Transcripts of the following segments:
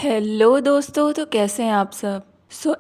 Hello दोस्तों, तो कैसे हैं आप सब।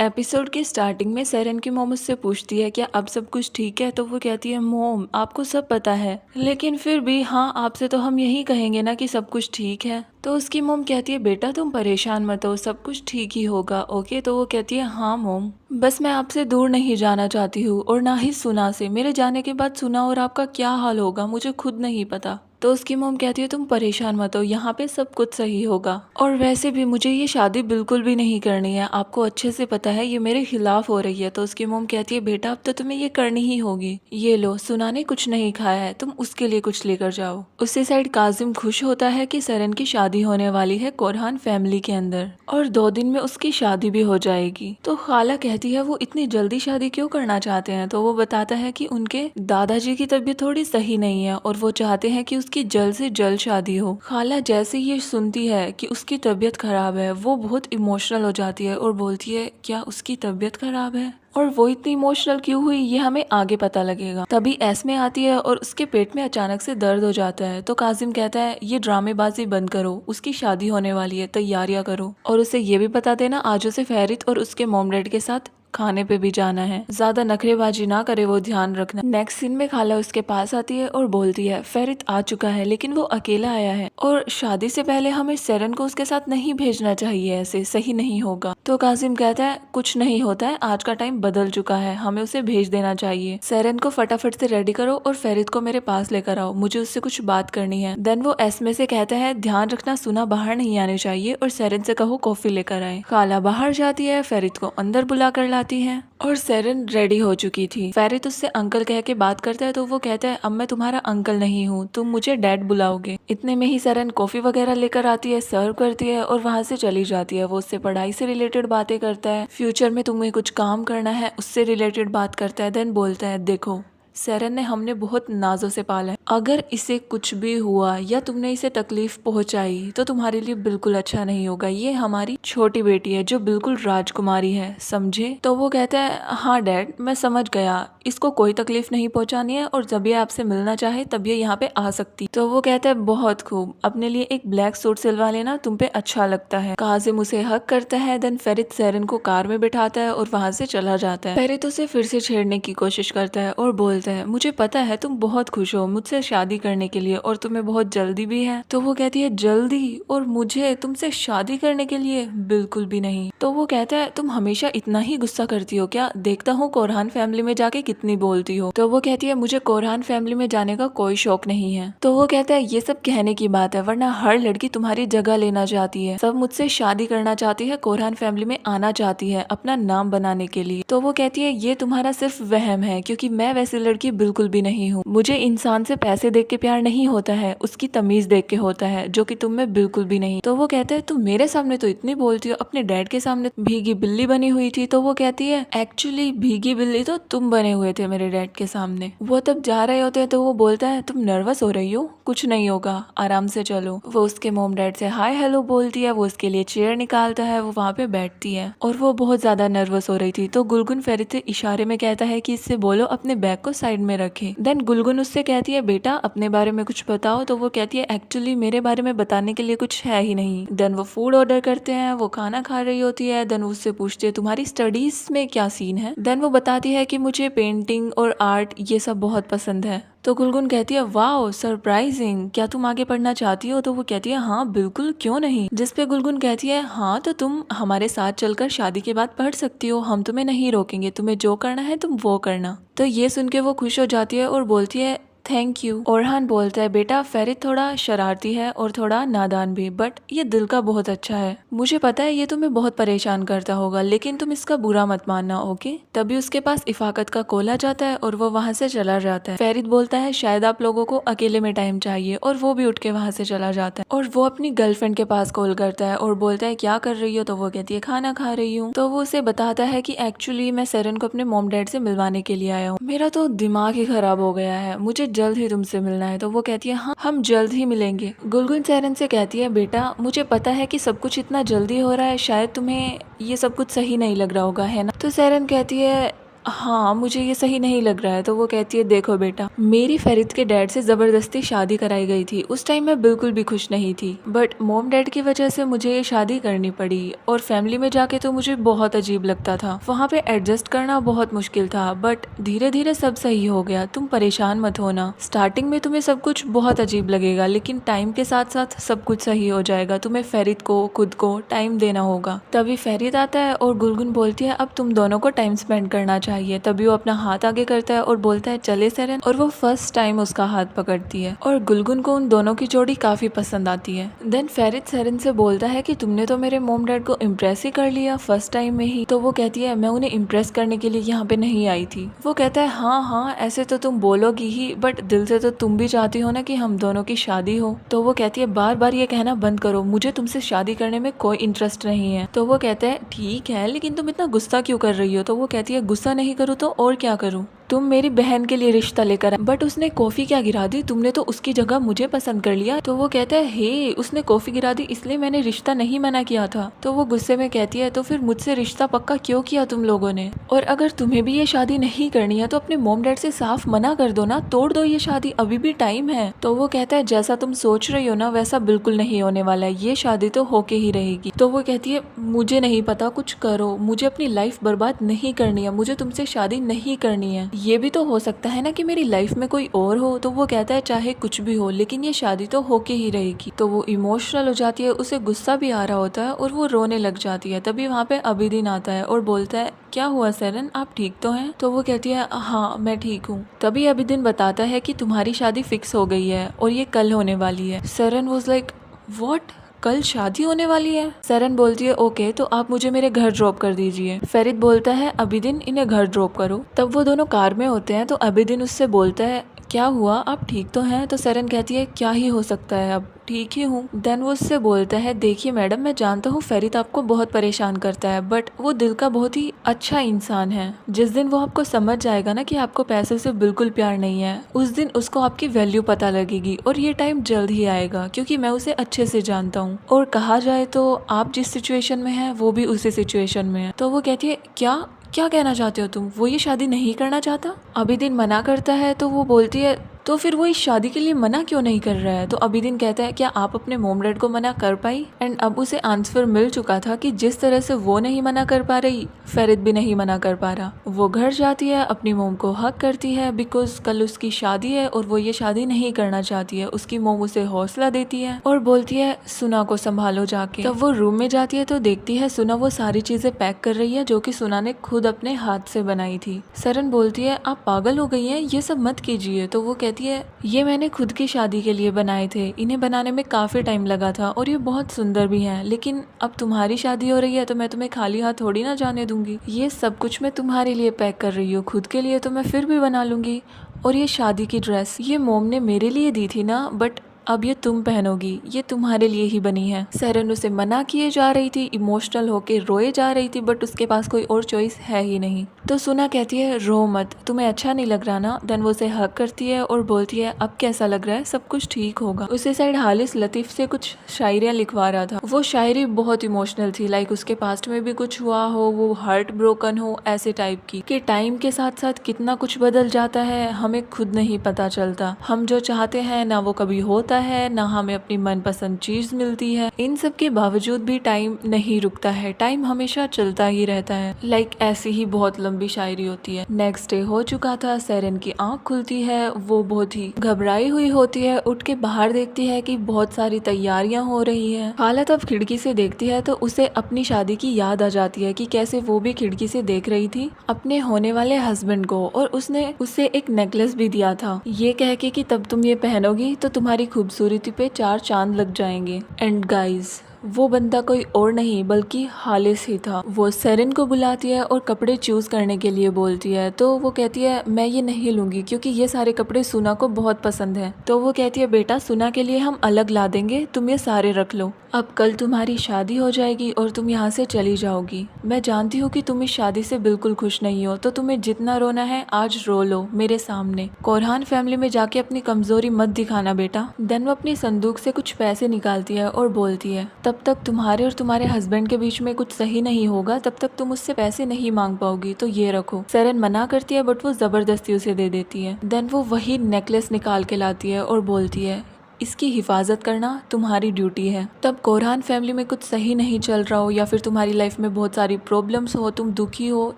एपिसोड के स्टार्टिंग में सेरेन की मोम उससे पूछती है क्या अब सब कुछ ठीक है। तो वो कहती है मोम आपको सब पता है, लेकिन फिर भी हाँ आपसे तो हम यही कहेंगे ना कि सब कुछ ठीक है। तो उसकी मोम कहती है बेटा तुम परेशान मत हो, सब कुछ ठीक ही होगा ओके। तो वो कहती है हाँ मोम, बस मैं आपसे दूर नहीं जाना चाहती हूँ और ना ही सुना से। मेरे जाने के बाद सुना और आपका क्या हाल होगा मुझे खुद नहीं पता। तो उसकी मोम कहती है तुम परेशान मत हो, यहाँ पे सब कुछ सही होगा। और वैसे भी मुझे ये शादी बिल्कुल भी नहीं करनी है, आपको अच्छे से पता है ये मेरे खिलाफ हो रही है। तो उसकी मोम कहती है बेटा अब तो तुम्हें ये करनी ही होगी। ये लो सुना ने कुछ नहीं खाया है, तुम उसके लिए कुछ लेकर जाओ। उसी साइड काजिम खुश होता है कि सेरेन की शादी होने वाली है कोरहान फैमिली के अंदर और 2 दिन में उसकी शादी भी हो जाएगी। तो खाला कहती है वो इतनी जल्दी शादी क्यों करना चाहते हैं। तो वो बताता है कि उनके दादाजी की तबीयत थोड़ी सही नहीं है और वो चाहते हैं कि उसकी जल्द से जल्द शादी हो। खाला जैसे ये सुनती है कि उसकी तबीयत खराब है वो बहुत इमोशनल हो जाती है और बोलती है क्या उसकी तबीयत खराब है, और वो इतनी इमोशनल क्यों हुई ये हमें आगे पता लगेगा। तभी एस्मे आती है और उसके पेट में अचानक से दर्द हो जाता है। तो काजिम कहता है ये ड्रामेबाजी बंद करो, उसकी शादी होने वाली है, तैयारियां करो और उसे ये भी बता देना आज उसे फेरित और उसके मॉम डैड के साथ खाने पे भी जाना है, ज्यादा नखरेबाजी ना करे वो ध्यान रखना। नेक्स्ट सीन में खाला उसके पास आती है और बोलती है फेरित आ चुका है लेकिन वो अकेला आया है और शादी से पहले हमें सेरेन को उसके साथ नहीं भेजना चाहिए, ऐसे सही नहीं होगा। तो काजिम कहता है कुछ नहीं होता है, आज का टाइम बदल चुका है, हमें उसे भेज देना चाहिए। सेरेन को फटाफट से रेडी करो और फेरित को मेरे पास लेकर आओ, मुझे उससे कुछ बात करनी है। देन वो एस्मे से कहता है ध्यान रखना सुना बाहर नहीं आने चाहिए और सेरेन से कहो कॉफी लेकर आए। खाला बाहर जाती है, फेरित को अंदर बुला कर आती है और सेरेन रेडी हो चुकी थी। फेरित उससे अंकल कह के बात करता है तो वो कहता है अब मैं तुम्हारा अंकल नहीं हूँ, तुम मुझे डैड बुलाओगे। इतने में ही सेरेन कॉफी वगैरह लेकर आती है, सर्व करती है और वहाँ से चली जाती है। वो उससे पढ़ाई से रिलेटेड बातें करता है, फ्यूचर में तुम्हें कुछ काम करना है उससे रिलेटेड बात करता है। देन बोलता है देखो सेरेन ने हमने बहुत नाजों से पाला है, अगर इसे कुछ भी हुआ या तुमने इसे तकलीफ पहुंचाई तो तुम्हारे लिए बिल्कुल अच्छा नहीं होगा। ये हमारी छोटी बेटी है जो बिल्कुल राजकुमारी है, समझे। तो वो कहता है हाँ डैड मैं समझ गया, इसको कोई तकलीफ नहीं पहुंचानी है और जब ये आपसे मिलना चाहे तब ये यहाँ पे आ सकती। तो वो कहता है बहुत खूब, अपने लिए एक ब्लैक सूट सिलवा लेना, तुम पे अच्छा लगता है। काजिम उसे हक करता है। देन फेरित सेरेन को कार में बिठाता है और वहाँ से चला जाता है। फेरित उसे फिर से छेड़ने की कोशिश करता है और बोलता है मुझे पता है तुम बहुत खुश हो मुझसे शादी करने के लिए और तुम्हें बहुत जल्दी भी है। तो वो कहती है जल्दी और मुझे तुमसे शादी करने के लिए, बिल्कुल भी नहीं। तो वो कहता है तुम हमेशा इतना ही गुस्सा करती हो क्या, देखता हूँ कोरहान फैमिली में जाके कितनी बोलती हो। तो वो कहती है मुझे कोरहान फैमिली में जाने का कोई शौक नहीं है। तो वो कहता है ये सब कहने की बात है, वरना हर लड़की तुम्हारी जगह लेना चाहती है, सब मुझसे शादी करना चाहती है, कोरहान फैमिली में आना चाहती है अपना नाम बनाने के लिए। तो वो कहती है ये तुम्हारा सिर्फ वहम है क्योंकि मैं वैसी लड़की बिल्कुल भी नहीं हूँ। मुझे इंसान से पैसे देख के प्यार नहीं होता है, उसकी तमीज देख के होता है, जो कि तुम में बिल्कुल भी नहीं। तो वो कहता है तुम मेरे सामने तो इतनी बोलती हो, अपने डैड के सामने भीगी बिल्ली बनी हुई थी। तो वो कहती है एक्चुअली भीगी बिल्ली तो तुम बने हुए थे मेरे डैड के सामने। वो तब जा रहे होते हैं तो वो बोलता है तुम नर्वस हो रही हो, कुछ नहीं होगा आराम से चलो। वो उसके मॉम डैड से हाय हेलो बोलती है, वो उसके लिए चेयर निकालता है, वो वहाँ पे बैठती है और वो बहुत ज्यादा नर्वस हो रही थी। तो गुलगुन फेरित से इशारे में कहता है कि इससे बोलो अपने बैग को साइड में रखे। देन गुलगुन उससे कहती है बेटा अपने बारे में कुछ बताओ। तो वो कहती है एक्चुअली मेरे बारे में बताने के लिए कुछ है ही नहीं। देन वो फूड ऑर्डर करते हैं, वो खाना खा रही होती है। देन उससे पूछती है तुम्हारी स्टडीज में क्या सीन है। देन वो बताती है कि मुझे पेंटिंग और आर्ट ये सब बहुत पसंद है। तो गुलगुन कहती है वाओ सरप्राइजिंग, क्या तुम आगे पढ़ना चाहती हो। तो वो कहती है हाँ बिल्कुल क्यों नहीं। जिस पे गुलगुन कहती है हाँ तो तुम हमारे साथ चलकर शादी के बाद पढ़ सकती हो, हम तुम्हें नहीं रोकेंगे, तुम्हें जो करना है तुम वो करना। तो ये सुन के वो खुश हो जाती है और बोलती है थैंक यू। ओरहान बोलता है बेटा फेरित थोड़ा शरारती है और थोड़ा नादान भी, बट ये दिल का बहुत अच्छा है। मुझे पता है ये तुम्हें बहुत परेशान करता होगा लेकिन तुम इसका बुरा मत मानना ओके। तभी उसके पास इफाकत का कॉल आ जाता है और वो वहाँ से चला जाता है। फेरित बोलता है शायद आप लोगों को अकेले में टाइम चाहिए और वो भी उठ के वहाँ से चला जाता है और वो अपनी गर्लफ्रेंड के पास कॉल करता है और बोलता है क्या कर रही हो। तो वो कहती है खाना खा रही हूँ। तो वो उसे बताता है कि एक्चुअली मैं सेरेन को अपने मॉम डैड से मिलवाने के लिए आया हूँ, मेरा तो दिमाग ही खराब हो गया है, मुझे जल्द ही तुमसे मिलना है। तो वो कहती है हाँ हम जल्द ही मिलेंगे। गुलगुन सेरेन से कहती है बेटा मुझे पता है कि सब कुछ इतना जल्दी हो रहा है, शायद तुम्हें ये सब कुछ सही नहीं लग रहा होगा है ना। तो सेरेन कहती है हाँ, मुझे ये सही नहीं लग रहा है। तो वो कहती है देखो बेटा, मेरी फ़रीद के डैड से ज़बरदस्ती शादी कराई गई थी। उस टाइम मैं बिल्कुल भी खुश नहीं थी, बट मॉम डैड की वजह से मुझे ये शादी करनी पड़ी और फैमिली में जाके तो मुझे बहुत अजीब लगता था। वहाँ पे एडजस्ट करना बहुत मुश्किल था, बट धीरे धीरे सब सही हो गया। तुम परेशान मत होना। स्टार्टिंग में तुम्हें सब कुछ बहुत अजीब लगेगा, लेकिन टाइम के साथ साथ सब कुछ सही हो जाएगा। तुम्हें फ़रीद को खुद को टाइम देना होगा। तभी फ़रीद आता है और गुलगुन बोलती है अब तुम दोनों को टाइम स्पेंड करना चाहिए। तभी वो अपना हाथ आगे करता है और बोलता है चले सेरेन, और वो फर्स्ट टाइम उसका हाथ पकड़ती है और गुलगुन को उन दोनों की जोड़ी काफी पसंद आती है। देन फ़रीद सेरेन से बोलता है कि तुमने तो मेरे मॉम डैड को इम्प्रेस ही कर लिया फर्स्ट टाइम में ही। तो वो कहती है मैं उन्हें इम्प्रेस करने के लिए यहाँ पे नहीं आई थी। वो कहता है हाँ हाँ ऐसे तो तुम बोलोगी ही, बट दिल से तो तुम भी चाहती हो ना कि हम दोनों की शादी हो। तो वो कहती है बार बार ये कहना बंद करो, मुझे तुमसे शादी करने में कोई इंटरेस्ट नहीं है। तो वो कहता है ठीक है, लेकिन तुम इतना गुस्सा क्यों कर रही हो। तो वो कहती है गुस्सा नहीं करूँ तो और क्या करूँ, तुम मेरी बहन के लिए रिश्ता लेकर आए, बट उसने कॉफी क्या गिरा दी, तुमने तो उसकी जगह मुझे पसंद कर लिया। तो वो कहता है हे उसने कॉफी गिरा दी इसलिए मैंने रिश्ता नहीं मना किया था। तो वो गुस्से में कहती है तो फिर मुझसे रिश्ता पक्का क्यों किया तुम लोगों ने, और अगर तुम्हें भी ये शादी नहीं करनी है तो अपने मॉम डैड से साफ मना कर दो ना, तोड़ दो ये शादी, अभी भी टाइम है। तो वो कहता है जैसा तुम सोच रही हो ना वैसा बिल्कुल नहीं होने वाला है, ये शादी तो होके ही रहेगी। तो वो कहती है मुझे नहीं पता, कुछ करो, मुझे अपनी लाइफ बर्बाद नहीं करनी है, मुझे तुमसे शादी नहीं करनी है। ये भी तो हो सकता है ना कि मेरी लाइफ में कोई और हो। तो वो कहता है चाहे कुछ भी हो लेकिन ये शादी तो होके ही रहेगी। तो वो इमोशनल हो जाती है, उसे गुस्सा भी आ रहा होता है और वो रोने लग जाती है। तभी वहाँ पे अबिदीन आता है और बोलता है क्या हुआ सेरेन, आप ठीक तो हैं। तो वो कहती है हाँ मैं ठीक हूँ। तभी अबिदीन बताता है कि तुम्हारी शादी फिक्स हो गई है और ये कल होने वाली है। सेरेन वाज लाइक व्हाट, कल शादी होने वाली है। सेरेन बोलती है ओके तो आप मुझे मेरे घर ड्रॉप कर दीजिए। फ़रीद बोलता है अबिदीन इन्हें घर ड्रॉप करो। तब वो दोनों कार में होते हैं तो अबिदीन उससे बोलता है क्या हुआ, आप ठीक तो हैं। तो सेरेन कहती है क्या ही हो सकता है, अब ठीक ही हूँ। देन वो उससे बोलता है देखिए मैडम मैं जानता हूँ फ़रीद आपको बहुत परेशान करता है, बट वो दिल का बहुत ही अच्छा इंसान है। जिस दिन वो आपको समझ जाएगा ना कि आपको पैसे से बिल्कुल प्यार नहीं है, उस दिन उसको आपकी वैल्यू पता लगेगी और ये टाइम जल्द ही आएगा क्योंकि मैं उसे अच्छे से जानता हूँ। और कहा जाए तो आप जिस सिचुएशन में है वो भी उसी सिचुएशन में है। तो वो कहती है क्या क्या कहना चाहते हो तुम, वो ये शादी नहीं करना चाहता। अबिदीन मना करता है तो वो बोलती है तो फिर वो इस शादी के लिए मना क्यों नहीं कर रहा है। तो अबिदीन कहता है क्या आप अपने मॉम डैड को मना कर पाई। एंड अब उसे आंसर मिल चुका था कि जिस तरह से वो नहीं मना कर पा रही फ़रीद भी नहीं मना कर पा रहा। वो घर जाती है, अपनी मॉम को हक करती है बिकॉज कल उसकी शादी है और वो ये शादी नहीं करना चाहती है। उसकी मॉम उसे हौसला देती है और बोलती है सुना को संभालो जाके। तब वो रूम में जाती है तो देखती है सुना वो सारी चीजें पैक कर रही है जो कि सुना ने खुद अपने हाथ से बनाई थी। सरन बोलती है आप पागल हो गई हैं, ये सब मत कीजिए। तो वो कहती है ये मैंने खुद की शादी के लिए बनाए थे, इन्हें बनाने में काफी टाइम लगा था और ये बहुत सुंदर भी हैं, लेकिन अब तुम्हारी शादी हो रही है तो मैं तुम्हें खाली हाथ थोड़ी ना जाने दूंगी। ये सब कुछ मैं तुम्हारे लिए पैक कर रही हूँ, खुद के लिए तो मैं फिर भी बना लूंगी। और ये शादी की ड्रेस ये मॉम ने मेरे लिए दी थी ना, बट अब ये तुम पहनोगी, ये तुम्हारे लिए ही बनी है। सरन उसे मना किए जा रही थी, इमोशनल होके रोए जा रही थी, बट उसके पास कोई और चॉइस है ही नहीं। तो सुना कहती है रो मत, तुम्हें अच्छा नहीं लग रहा ना। देन वो उसे हक करती है और बोलती है अब कैसा लग रहा है, सब कुछ ठीक होगा। उसी साइड हालिस लतीफ से कुछ शायरियाँ लिखवा रहा था। वो शायरी बहुत इमोशनल थी, लाइक उसके पास्ट में भी कुछ हुआ हो, वो हार्ट ब्रोकन हो, ऐसे टाइप की कि टाइम के साथ साथ कितना कुछ बदल जाता है हमें खुद नहीं पता चलता। हम जो चाहते हैं ना वो कभी होता है, ना हमें अपनी मनपसंद चीज मिलती है। इन सब के बावजूद भी टाइम नहीं रुकता है, टाइम हमेशा चलता ही रहता है। लाइक ऐसी ही बहुत लंबी शायरी होती है। नेक्स्ट डे हो चुका था, सेरेन की आंख खुलती है, वो बहुत ही घबराई हुई होती है। उठ के बाहर देखती है कि बहुत सारी तैयारियां हो रही है। हालत अब खिड़की से देखती है तो उसे अपनी शादी की याद आ जाती है कि कैसे वो भी खिड़की से देख रही थी अपने होने वाले हस्बैंड को, और उसने उसे एक नेकलेस भी दिया था ये कह के कि तब तुम ये पहनोगी तो तुम्हारी खूबसूरती पे 4 चांद लग जाएंगे। एंड गाइज वो बंदा कोई और नहीं बल्कि हालिस ही था। वो सेरेन को बुलाती है और कपड़े चूज करने के लिए बोलती है। तो वो कहती है मैं ये नहीं लूंगी क्योंकि ये सारे कपड़े सुना को बहुत पसंद है। तो वो कहती है बेटा सुना के लिए हम अलग ला देंगे, तुम ये सारे रख लो। अब कल तुम्हारी शादी हो जाएगी और तुम यहाँ से चली जाओगी। मैं जानती हूँ कि तुम इस शादी से बिल्कुल खुश नहीं हो, तो तुम्हें जितना रोना है आज रो लो मेरे सामने। कोरहान फैमिली में जाके अपनी कमजोरी मत दिखाना बेटा। देन वो अपनी संदूक से कुछ पैसे निकालती है और बोलती है तब तक तुम्हारे और तुम्हारे हस्बैंड के बीच में कुछ सही नहीं होगा, तब तक तुम उससे पैसे नहीं मांग पाओगी, तो ये रखो। सेरेन मना करती है बट वो जबरदस्ती उसे दे देती है। देन वो वही नेकलेस निकाल के लाती है और बोलती है इसकी हिफाजत करना तुम्हारी ड्यूटी है। तब कोरहान फैमिली में कुछ सही नहीं चल रहा हो या फिर तुम्हारी लाइफ में बहुत सारी प्रॉब्लम्स हो, तुम दुखी हो,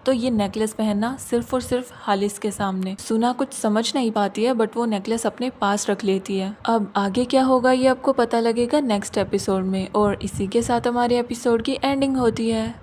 तो ये नेकलेस पहनना सिर्फ और सिर्फ हालिस के सामने। सुना कुछ समझ नहीं पाती है बट वो नेकलेस अपने पास रख लेती है। अब आगे क्या होगा ये आपको पता लगेगा नेक्स्ट एपिसोड में, और इसी के साथ हमारे एपिसोड की एंडिंग होती है।